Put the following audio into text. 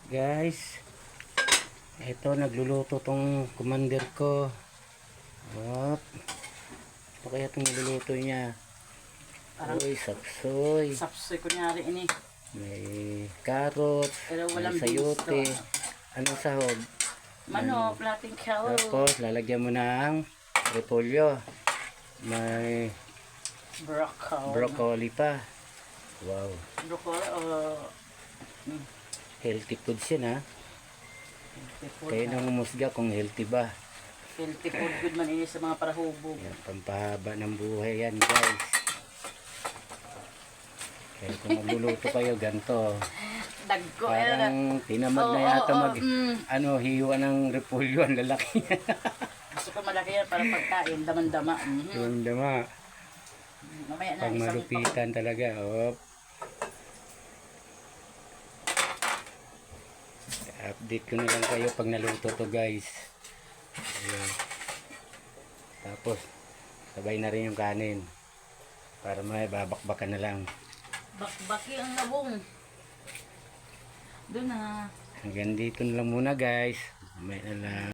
Guys, ito nagluluto tong commander ko. Op. Ano kaya itong niluluto niya? Parang Uy, sapsoy. sapsoy kunyari ini. May carrots. Pero May walang sayote. beans Anong sahog? Manok, lating cow. Tapos, lalagyan mo ng repolyo. May broccoli pa. Wow. Broccoli Healthy foods yan, ha? healthy food. Kayo nang umusga kung healthy ba. Healthy food good man ini sa mga parahubog. Yan, pampahaba ng buhay yan, guys. Kaya kung magluluto kayo, ganito. Dagko Parang tinamad na yata hiwa ng repolyo, ang lalaki niya. Gusto ko malaki yan para pagkain, daman-dama. Yung dama, Mamaya na pang isang malupitan talaga. Op. Update ko na lang kayo pag naluto to, guys. Ayan. Tapos, sabay na rin yung kanin. Para may babakbakan na lang. bakbaki ang labong. Doon na. Hanggang dito na lang muna, guys. May na lang.